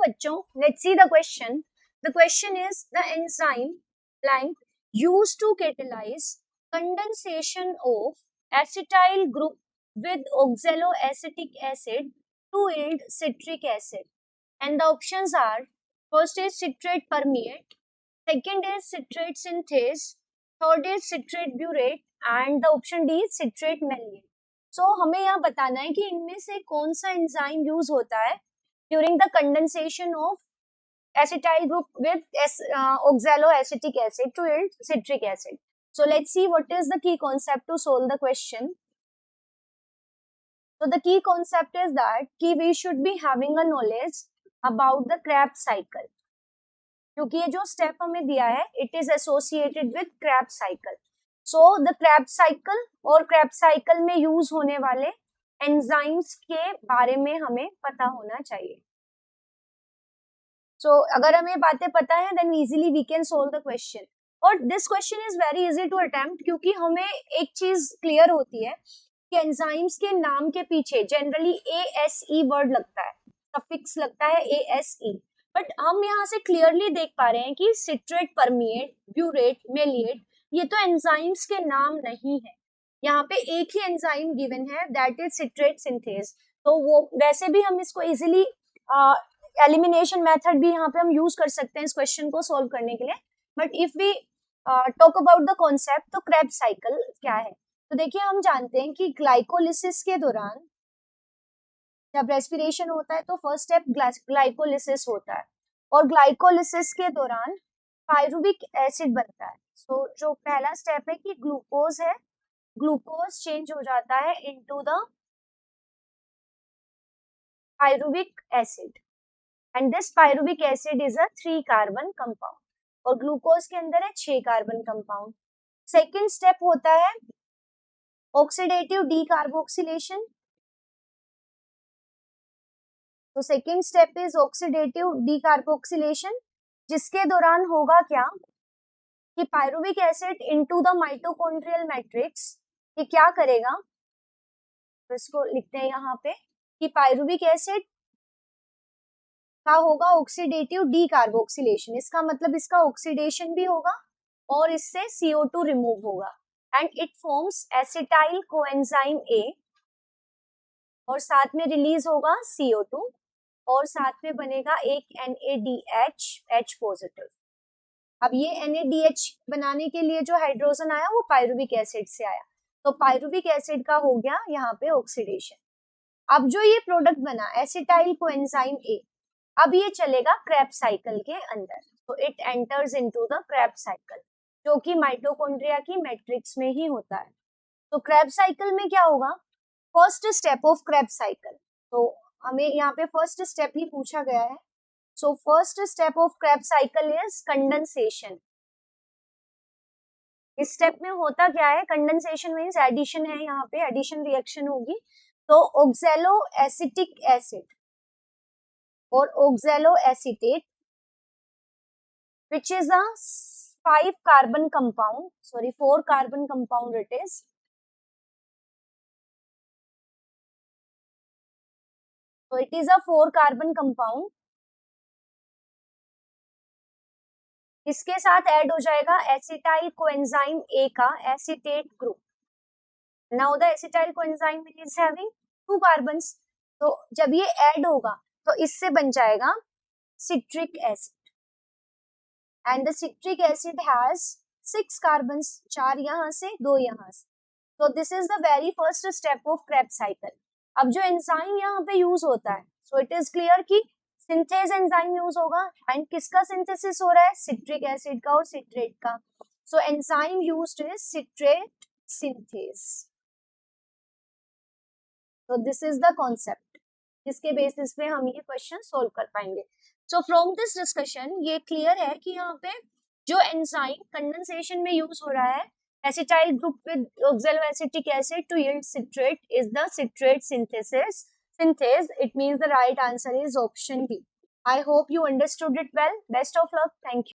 बच्चों, let's see the question. The question is the enzyme blank used to catalyze condensation of acetyl group with oxaloacetic acid to yield citric acid. And the options are: first is citrate permeate, second is citrate synthase, third is citrate burate, and the option D is citrate malate. So हमें यहाँ बताना है कि इनमें से कौन सा enzyme use होता है during the condensation of acetyl group with oxaloacetic acid to yield citric acid. So let's see what is the key concept to solve the question. So the key concept is that we should be having a knowledge about the Krebs cycle. क्योंकि ये जो step हमें दिया है it is associated with Krebs cycle. So the Krebs cycle और Krebs cycle में use होने वाले एंजाइम्स के बारे में हमें पता होना चाहिए. सो अगर हमें बातें पता है then easily we can solve the question. और this question is very easy to attempt क्योंकि हमें एक चीज क्लियर होती है कि एंजाइम्स के नाम के पीछे जनरली ASE वर्ड लगता है, सफिक्स लगता है ASE. बट हम यहाँ से क्लियरली देख पा रहे हैं कि सिट्रेट परमिएट, ब्यूरेट, मेलिएट ये तो एंजाइम्स के नाम नहीं है. यहाँ पे एक ही एंजाइम गिवन है दैट इज सिट्रेट सिंथेज. तो वो वैसे भी हम इसको इजीली एलिमिनेशन मेथड भी यहाँ पे हम यूज कर सकते हैं इस क्वेश्चन को सॉल्व करने के लिए. But if we talk about the concept तो Krebs साइकिल क्या है. तो देखिए हम जानते हैं कि ग्लाइकोलिसिस के दौरान जब रेस्पिरेशन होता है तो फर्स्ट स्टेप ग्लाइकोलिसिस होता है और ग्लाइकोलिसिस के दौरान पायरुविक एसिड बनता है. सो जो पहला स्टेप है कि ग्लूकोज है, ग्लूकोज चेंज हो जाता है into the pyruvic acid and this pyruvic acid is a 3 carbon compound और ग्लूकोज के अंदर है 6 कार्बन कंपाउंड. सेकेंड स्टेप होता है ऑक्सीडेटिव डीकार्बोक्सिलेशन. तो second step is oxidative decarboxylation जिसके दौरान होगा क्या कि pyruvic acid into the mitochondrial matrix ये क्या करेगा. तो इसको लिखते हैं यहाँ पे कि पायरुविक एसिड का होगा ऑक्सीडेटिव डीकार्बोक्सिलेशन. इसका मतलब इसका ऑक्सीडेशन भी होगा और इससे CO2 रिमूव होगा and it forms acetyl coenzyme A और साथ में रिलीज होगा CO2 और साथ में बनेगा एक NADH H पॉजिटिव. अब ये NADH बनाने के लिए जो हाइड्रोजन आया वो पायरुविक एसिड से आया तो पायरुविक एसिड का हो गया यहाँ पे ऑक्सीडेशन. अब जो ये प्रोडक्ट बना एसिटाइल कोएंजाइम A अब ये चलेगा Krebs साइकिल के अंदर. तो it enters into the Krebs cycle जो कि माइटोकॉन्ड्रिया की मैट्रिक्स में ही होता है. तो Krebs साइकिल में क्या होगा first step of Krebs cycle. तो हमें यहाँ पे फर्स्ट स्टेप ही पूछा गया है. So first step of Krebs cycle is condensation. इस स्टेप में होता क्या है कंडेंसेशन मींस एडिशन है, यहाँ पे एडिशन रिएक्शन होगी. तो ऑक्सैलोएसिटिक एसिड और ऑक्सैलोएसिटेट which is a 4 carbon compound it is. So it is a 4 carbon compound. इसके साथ ऐड हो जाएगा एसिटाइल कोएंजाइम A का acetate group. Now the acetyl coenzyme is having 2 carbons. तो जब ये ऐड होगा तो इससे बन जाएगा citric acid and the citric acid has 6 carbons, 4 यहाँ से 2 यहाँ से. तो this is the very first step of Krebs cycle. अब जो एंजाइम यहाँ पे यूज होता है सो इट इज क्लियर कि सिंथेज एंजाइम यूज होगा एंड किसका सिंथेसिस हो रहा है सिट्रिक एसिड का और सिट्रेट का. So enzyme used is citrate synthase. तो दिस इज द कॉन्सेप्ट जिसके बेसिस पे हम ये क्वेश्चन सोल्व कर पाएंगे. सो फ्रॉम दिस डिस्कशन ये क्लियर है कि यहाँ पे जो एंजाइम कंडेंसेशन में यूज हो रहा है acetyl group with oxaloacetic acid to yield citrate is the citrate synthase. It means the right answer is option D. I hope you understood it well. Best of luck. Thank you.